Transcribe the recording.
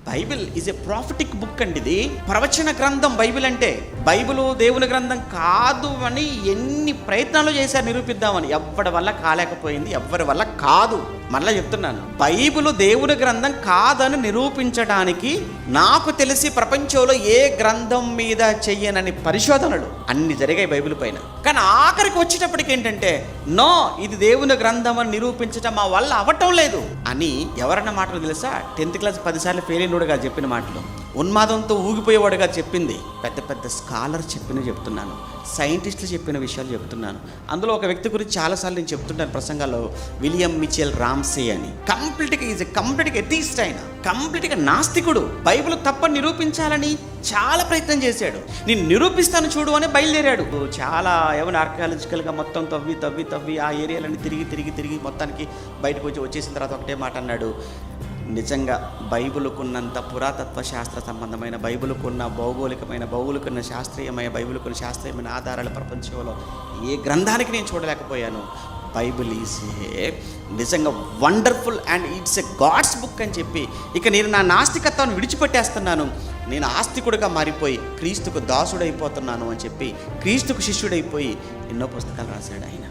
Bible is a prophetic book అండి. ఇది ప్రవచన గ్రంథం బైబిల్ అంటే. బైబిల్ దేవుని గ్రంథం కాదు అని ఎన్ని ప్రయత్నాలు చేశారు నిరూపిద్దామని, ఎవ్వడి వల్ల కాలేకపోయింది, ఎవ్వరి వల్ల కాదు. మళ్ళీ చెప్తున్నాను, బైబిల్ దేవుని గ్రంథం కాదని నిరూపించడానికి నాకు తెలిసి ప్రపంచంలో ఏ గ్రంథం మీద చెయ్యనని పరిశోధనలు అన్ని జరిగాయి బైబిల్ పైన. కానీ ఆఖరికి వచ్చేటప్పటికి ఏంటంటే, నో ఇది దేవుని గ్రంథం అని నిరూపించడం మా వల్ల అవ్వటం లేదు అని ఎవరన్న మాటలు తెలుసా? 10th క్లాస్ 10 సార్లు ఫెయిల్ అయినోడుగా చెప్పిన మాటలు, ఉన్మాదంతో ఊగిపోయేవాడుగా చెప్పింది, పెద్ద పెద్ద స్కాలర్ చెప్పిన చెప్తున్నాను, సైంటిస్టులు చెప్పిన విషయాలు చెప్తున్నాను. అందులో ఒక వ్యక్తి గురించి చాలాసార్లు నేను చెప్తుంటాను ప్రసంగాల్లో, విలియం మిచెల్ రామ్సే అని. కంప్లీట్గా ఎథీస్ట్, ఆయన కంప్లీట్గా నాస్తికుడు. బైబిల్ తప్పని నిరూపించాలని చాలా ప్రయత్నం చేశాడు. నేను నిరూపిస్తాను చూడు అని బయలుదేరాడు. చాలా ఏమైనా ఆర్కియాలజికల్గా మొత్తం తవ్వి ఆ ఏరియాలన్నీ తిరిగి మొత్తానికి బయటకు వచ్చేసిన తర్వాత ఒకటే మాట అన్నాడు, నిజంగా బైబిల్కున్నంత పురాతత్వ శాస్త్ర సంబంధమైన, భౌగోళికమైన శాస్త్రీయమైన ఆధారాల ప్రపంచంలో ఏ గ్రంథానికి నేను చూడలేకపోయాను. బైబిల్ ఈజ్ నిజంగా wonderful and it's a God's book అని చెప్పి, ఇక నేను నా నాస్తికత్వాన్ని విడిచిపెట్టేస్తున్నాను, నేను ఆస్తికుడిగా మారిపోయి క్రీస్తుకు దాసుడైపోతున్నాను అని చెప్పి, క్రీస్తుకు శిష్యుడైపోయి ఎన్నో పుస్తకాలు రాశాడు ఆయన.